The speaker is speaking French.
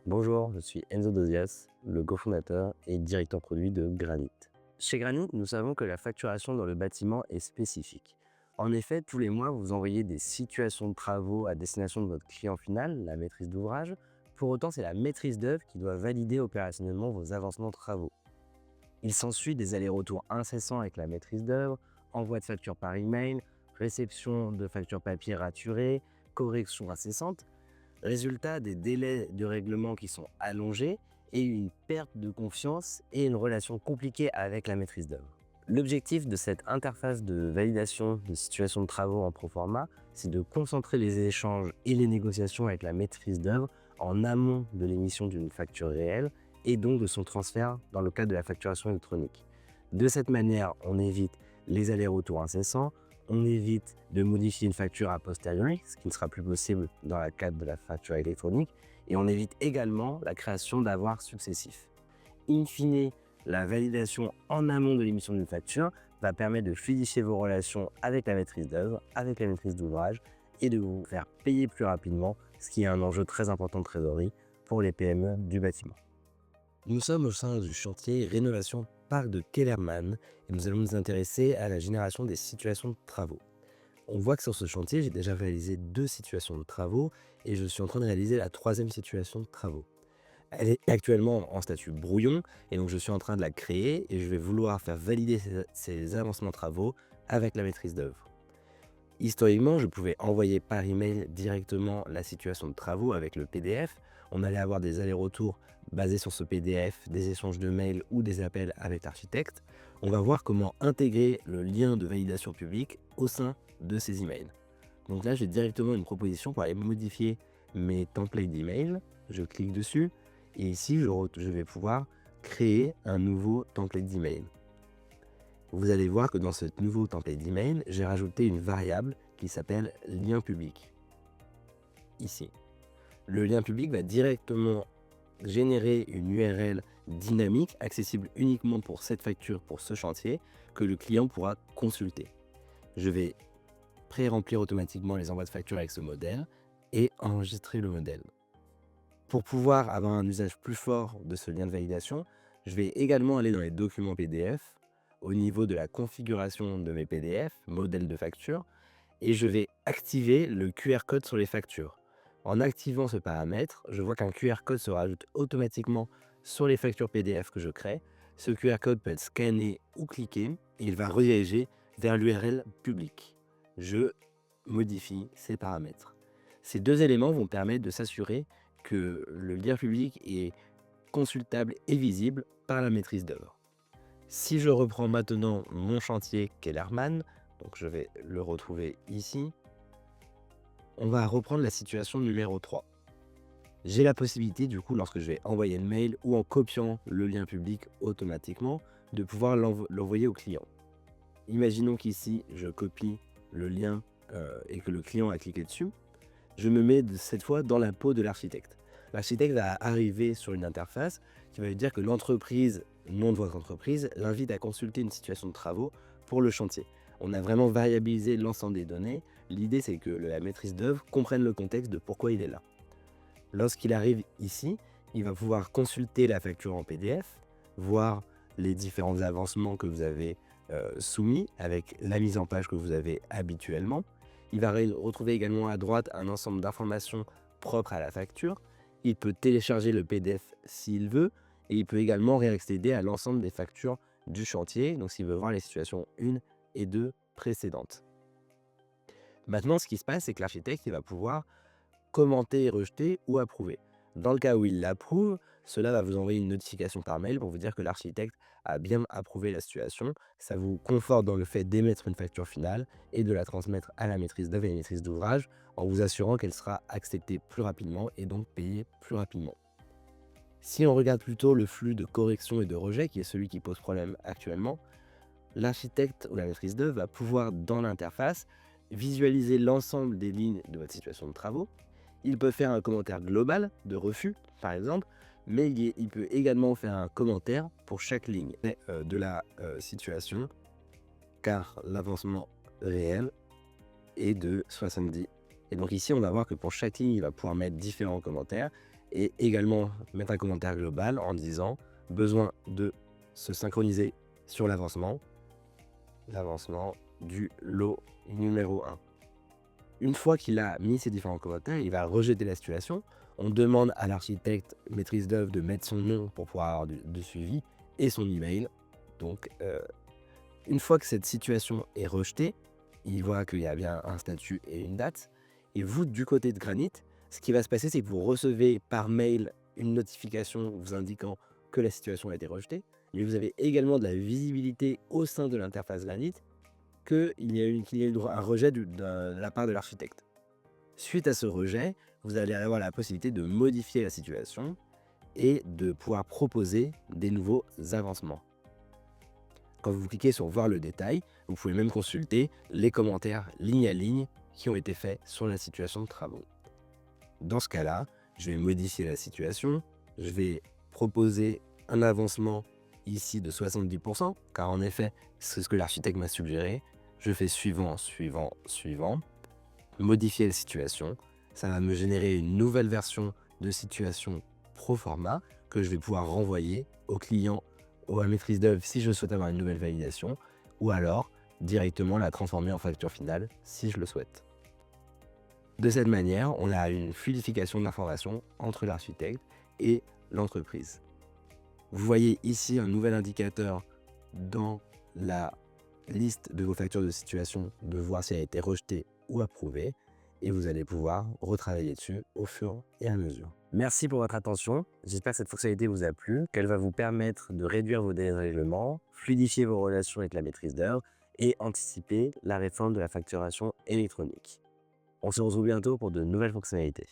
Bonjour, je suis Enzo Dosias, le cofondateur et directeur produit de Granit. Chez Granit, nous savons que la facturation dans le bâtiment est spécifique. En effet, tous les mois, vous envoyez des situations de travaux à destination de votre client final, la maîtrise d'ouvrage. Pour autant, c'est la maîtrise d'œuvre qui doit valider opérationnellement vos avancements de travaux. Il s'ensuit des allers-retours incessants avec la maîtrise d'œuvre, envoi de factures par email, réception de factures papier raturées, corrections incessantes. Résultat, des délais de règlement qui sont allongés et une perte de confiance et une relation compliquée avec la maîtrise d'œuvre. L'objectif de cette interface de validation de situation de travaux en proforma, c'est de concentrer les échanges et les négociations avec la maîtrise d'œuvre en amont de l'émission d'une facture réelle et donc de son transfert dans le cadre de la facturation électronique. De cette manière, on évite les allers-retours incessants, on évite de modifier une facture a posteriori, ce qui ne sera plus possible dans le cadre de la facture électronique, et on évite également la création d'avoirs successifs. In fine, la validation en amont de l'émission d'une facture va permettre de fluidifier vos relations avec la maîtrise d'œuvre, avec la maîtrise d'ouvrage, et de vous faire payer plus rapidement, ce qui est un enjeu très important de trésorerie pour les PME du bâtiment. Nous sommes au sein du chantier Rénovation Parc de Kellerman et nous allons nous intéresser à la génération des situations de travaux. On voit que sur ce chantier, j'ai déjà réalisé 2 situations de travaux et je suis en train de réaliser la 3e situation de travaux. Elle est actuellement en statut brouillon et donc je suis en train de la créer et je vais vouloir faire valider ces avancements de travaux avec la maîtrise d'œuvre. Historiquement, je pouvais envoyer par email directement la situation de travaux avec le PDF. On allait avoir des allers-retours basés sur ce PDF, des échanges de mails ou des appels avec l'architecte. On va voir comment intégrer le lien de validation publique au sein de ces emails. Donc là, j'ai directement une proposition pour aller modifier mes templates d'email. Je clique dessus et ici, je vais pouvoir créer un nouveau template d'email. Vous allez voir que dans ce nouveau template d'email, j'ai rajouté une variable qui s'appelle lien public. Ici. Le lien public va directement générer une URL dynamique accessible uniquement pour cette facture, pour ce chantier, que le client pourra consulter. Je vais pré-remplir automatiquement les envois de facture avec ce modèle et enregistrer le modèle. Pour pouvoir avoir un usage plus fort de ce lien de validation, je vais également aller dans les documents PDF, au niveau de la configuration de mes PDF, modèle de facture, et je vais activer le QR code sur les factures. En activant ce paramètre, je vois qu'un QR code se rajoute automatiquement sur les factures PDF que je crée. Ce QR code peut être scanné ou cliqué et il va rediriger vers l'URL publique. Je modifie ces paramètres. Ces 2 éléments vont permettre de s'assurer que le lien public est consultable et visible par la maîtrise d'œuvre. Si je reprends maintenant mon chantier Kellerman, donc je vais le retrouver ici, on va reprendre la situation numéro 3. J'ai la possibilité du coup, lorsque je vais envoyer le mail ou en copiant le lien public automatiquement, de pouvoir l'envoyer au client. Imaginons qu'ici, je copie le lien et que le client a cliqué dessus. Je me mets cette fois dans la peau de l'architecte. L'architecte va arriver sur une interface qui va lui dire que l'entreprise, nom de votre entreprise, l'invite à consulter une situation de travaux pour le chantier. On a vraiment variabilisé l'ensemble des données. L'idée, c'est que la maîtrise d'œuvre comprenne le contexte de pourquoi il est là. Lorsqu'il arrive ici, il va pouvoir consulter la facture en PDF, voir les différents avancements que vous avez soumis avec la mise en page que vous avez habituellement. Il va retrouver également à droite un ensemble d'informations propres à la facture. Il peut télécharger le PDF s'il veut et il peut également réaccéder à l'ensemble des factures du chantier, donc s'il veut voir les situations 1 et 2 précédentes. Maintenant, ce qui se passe, c'est que l'architecte il va pouvoir commenter, rejeter ou approuver. Dans le cas où il l'approuve, cela va vous envoyer une notification par mail pour vous dire que l'architecte a bien approuvé la situation. Ça vous conforte dans le fait d'émettre une facture finale et de la transmettre à la maîtrise d'œuvre et à la maîtrise d'ouvrage en vous assurant qu'elle sera acceptée plus rapidement et donc payée plus rapidement. Si on regarde plutôt le flux de correction et de rejet, qui est celui qui pose problème actuellement, l'architecte ou la maîtrise d'œuvre va pouvoir, dans l'interface, visualiser l'ensemble des lignes de votre situation de travaux. Il peut faire un commentaire global de refus, par exemple, mais il peut également faire un commentaire pour chaque ligne de la situation, car l'avancement réel est de 70. Et donc ici, on va voir que pour chaque ligne, il va pouvoir mettre différents commentaires. et également mettre un commentaire global en disant besoin de se synchroniser sur l'avancement du lot numéro 1. Une fois qu'il a mis ces différents commentaires, il va rejeter la situation. On demande à l'architecte maîtrise d'œuvre de mettre son nom pour pouvoir avoir du suivi et son email. Donc, une fois que cette situation est rejetée, il voit qu'il y a bien un statut et une date. Et vous, du côté de Granit, ce qui va se passer, c'est que vous recevez par mail une notification vous indiquant que la situation a été rejetée. Mais vous avez également de la visibilité au sein de l'interface Granit qu'il y a eu un rejet de la part de l'architecte. Suite à ce rejet, vous allez avoir la possibilité de modifier la situation et de pouvoir proposer des nouveaux avancements. Quand vous cliquez sur voir le détail, vous pouvez même consulter les commentaires ligne à ligne qui ont été faits sur la situation de travaux. Dans ce cas-là, je vais modifier la situation, je vais proposer un avancement ici de 70%, car en effet, c'est ce que l'architecte m'a suggéré. Je fais suivant, suivant, suivant, modifier la situation. Ça va me générer une nouvelle version de situation pro forma que je vais pouvoir renvoyer au client ou à maîtrise d'œuvre si je souhaite avoir une nouvelle validation, ou alors directement la transformer en facture finale si je le souhaite. De cette manière, on a une fluidification de l'information entre l'architecte et l'entreprise. Vous voyez ici un nouvel indicateur dans la liste de vos factures de situation, de voir si elle a été rejetée ou approuvée, et vous allez pouvoir retravailler dessus au fur et à mesure. Merci pour votre attention. J'espère que cette fonctionnalité vous a plu, qu'elle va vous permettre de réduire vos délais de règlement, fluidifier vos relations avec la maîtrise d'œuvre et anticiper la réforme de la facturation électronique. On se retrouve bientôt pour de nouvelles fonctionnalités.